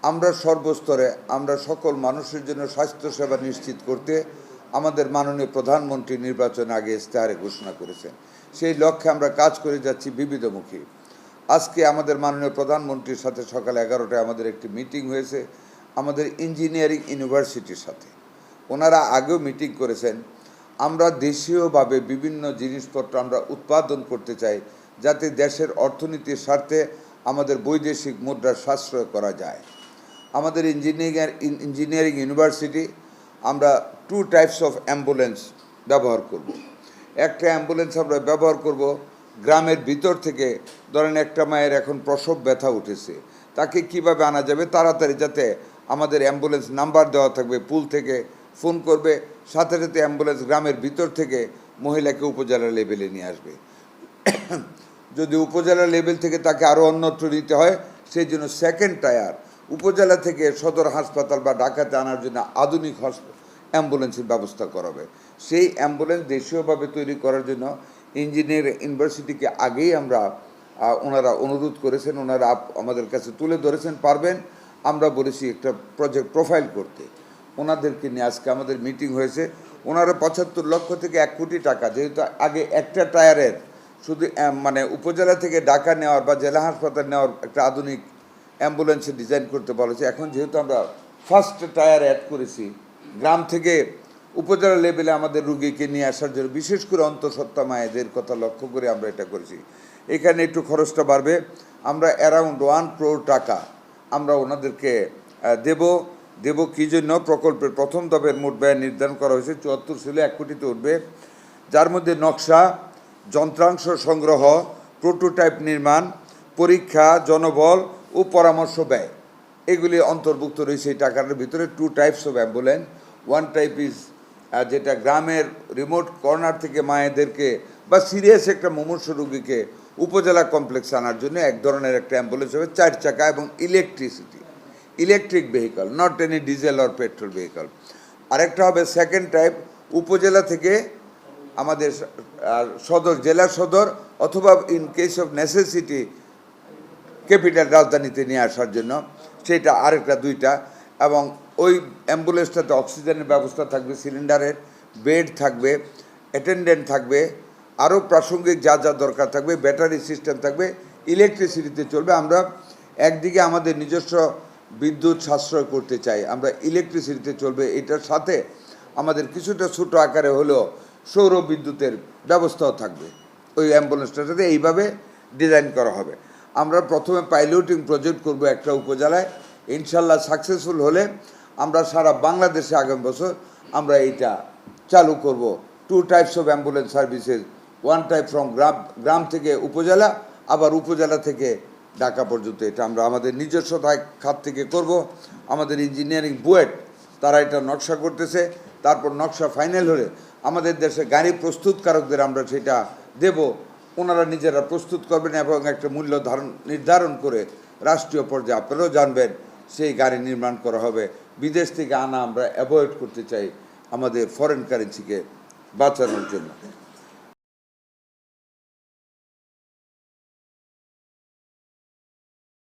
আমরা সর্বস্তরে আমরা সকল মানুষের জন্য স্বাস্থ্যসেবা নিশ্চিত করতে আমাদের মাননীয় প্রধানমন্ত্রী নির্বাচন আগে ইশতেহারে ঘোষণা করেছেন। সেই লক্ষ্যে আমরা কাজ করে যাচ্ছি বিবিধমুখী। আজকে আমাদের মাননীয় প্রধানমন্ত্রীর সাথে সকাল 11টায় আমাদের একটি মিটিং হয়েছে আমাদের ইঞ্জিনিয়ারিং ইউনিভার্সিটির সাথে। ওনারা আগেও মিটিং করেছেন। আমরা দেশীয়ভাবে বিভিন্ন জিনিসপত্র আমরা উৎপাদন করতে চাই, যাতে দেশের অর্থনীতির স্বার্থে আমাদের বৈদেশিক মুদ্রার সাশ্রয় করা যায়। আমাদের ইঞ্জিনিয়ারিং ইউনিভার্সিটি আমরা 2 টাইপস অফ অ্যাম্বুলেন্স ব্যবহার করব। একটা অ্যাম্বুলেন্স আমরা ব্যবহার করব গ্রামের ভিতর থেকে, ধরেন একটা মায়ের এখন প্রসব ব্যথা উঠেছে, তাকে কিভাবে আনা যাবে তাড়াতাড়ি, যাতে আমাদের অ্যাম্বুলেন্স নাম্বার দেওয়া থাকবে, পুল থেকে ফোন করবে, সাথে সাথে অ্যাম্বুলেন্স গ্রামের ভিতর থেকে মহিলাকে উপজেলা লেভেলে নিয়ে আসবে। যদি উপজেলা লেভেল থেকে তাকে আরও অন্যত্র নিতে হয়, সেই জন্য সেকেন্ড টায়ার উপজেলা থেকে সদর হাসপাতাল বা ঢাকাতে আনার জন্য আধুনিক অ্যাম্বুলেন্সের ব্যবস্থা করাবে। সেই অ্যাম্বুলেন্স দেশীয়ভাবে তৈরি করার জন্য ইঞ্জিনিয়ারিং ইউনিভার্সিটিকে আগেই ওনারা অনুরোধ করেছেন, ওনারা আমাদের কাছে তুলে ধরেছেন পারবেন। আমরা বলেছি একটা প্রজেক্ট প্রোফাইল করতে, ওনাদেরকে নিয়ে আজকে আমাদের মিটিং হয়েছে। ওনারা 75 লক্ষ থেকে 1 কোটি টাকা, যেহেতু আগে একটা টায়ারের শুধু মানে উপজেলা থেকে ঢাকা নেওয়ার বা জেলা হাসপাতাল নেওয়ার একটা আধুনিক অ্যাম্বুলেন্সে ডিজাইন করতে বলেছে। এখন যেহেতু আমরা ফার্স্ট টায়ার অ্যাড করেছি, গ্রাম থেকে উপজেলা লেভেলে আমাদের রুগীকে নিয়ে আসার জন্য, বিশেষ করে অন্তঃসত্ত্বা মায়েদের কথা লক্ষ্য করে আমরা এটা করেছি। এখানে একটু খরচটা বাড়বে। আমরা অ্যারাউন্ড 1 crore টাকা আমরা ওনাদেরকে দেব কী জন্য? প্রকল্পের প্রথম ধাপের মোট ব্যয় নির্ধারণ করা হয়েছে 74 ছিল, 1 কোটিতে উঠবে, যার মধ্যে নকশা, যন্ত্রাংশ সংগ্রহ, প্রোটোটাইপ নির্মাণ, পরীক্ষা, জনবল ও পরামর্শ ব্যয় এগুলি অন্তর্ভুক্ত রয়েছে এই টাকার ভিতরে। 2 types of ambulance. 1 type is যেটা গ্রামের রিমোট কর্নার থেকে মায়েদেরকে বা সিরিয়াস একটা মুমূর্ষু রোগীকে উপজেলা কমপ্লেক্সে আনার জন্য এক ধরনের একটা অ্যাম্বুলেন্স হবে 4 চাকা এবং electric vehicle, not any diesel or petrol vehicle. আরেকটা হবে সেকেন্ড টাইপ, উপজেলা থেকে আমাদের জেলা সদর অথবা in case of necessity capital রাজধানীতে নিয়ে আসার জন্য, সেটা আরেকটা 2টা। এবং ওই অ্যাম্বুলেন্সটাতে অক্সিজেনের ব্যবস্থা থাকবে, সিলিন্ডারের বেড থাকবে, অ্যাটেন্ডেন্ট থাকবে, আরও প্রাসঙ্গিক যা যা দরকার থাকবে, ব্যাটারি সিস্টেম থাকবে, ইলেকট্রিসিটিতে চলবে। আমরা একদিকে আমাদের নিজস্ব বিদ্যুৎ সাশ্রয় করতে চাই, আমরা ইলেকট্রিসিটিতে চলবে। এটার সাথে আমাদের কিছুটা ছোট আকারে হলেও সৌর বিদ্যুতের ব্যবস্থাও থাকবে ওই অ্যাম্বুলেন্সটার সাথে। এইভাবে ডিজাইন করা হবে। আমরা প্রথমে পাইলটিং প্রজেক্ট করব একটা উপজেলায়। ইনশাল্লাহ সাকসেসফুল হলে আমরা সারা বাংলাদেশে আগামী বছর আমরা এইটা চালু করব। 2 types of ambulance services, 1 type from গ্রাম থেকে উপজেলা, আবার উপজেলা থেকে ঢাকা পর্যন্ত। এটা আমরা আমাদের নিজস্ব খাত থেকে করব। আমাদের ইঞ্জিনিয়ারিং বুয়েট তারা এটা নকশা করতেছে। তারপর নকশা ফাইনাল হলে আমাদের দেশে গাড়ি প্রস্তুতকারকদের আমরা সেটা দেব, ওনারা নিজেরা প্রস্তুত করবেন এবং একটা মূল্য নির্ধারণ করে রাষ্ট্রীয় পর্যায়ে, আপনারাও জানবেন, সেই গাড়ি নির্মাণ করা হবে। বিদেশ থেকে আনা আমরা অ্যাভয়েড করতে চাই আমাদের ফরেন কারেন্সিকে বাঁচানোর জন্য।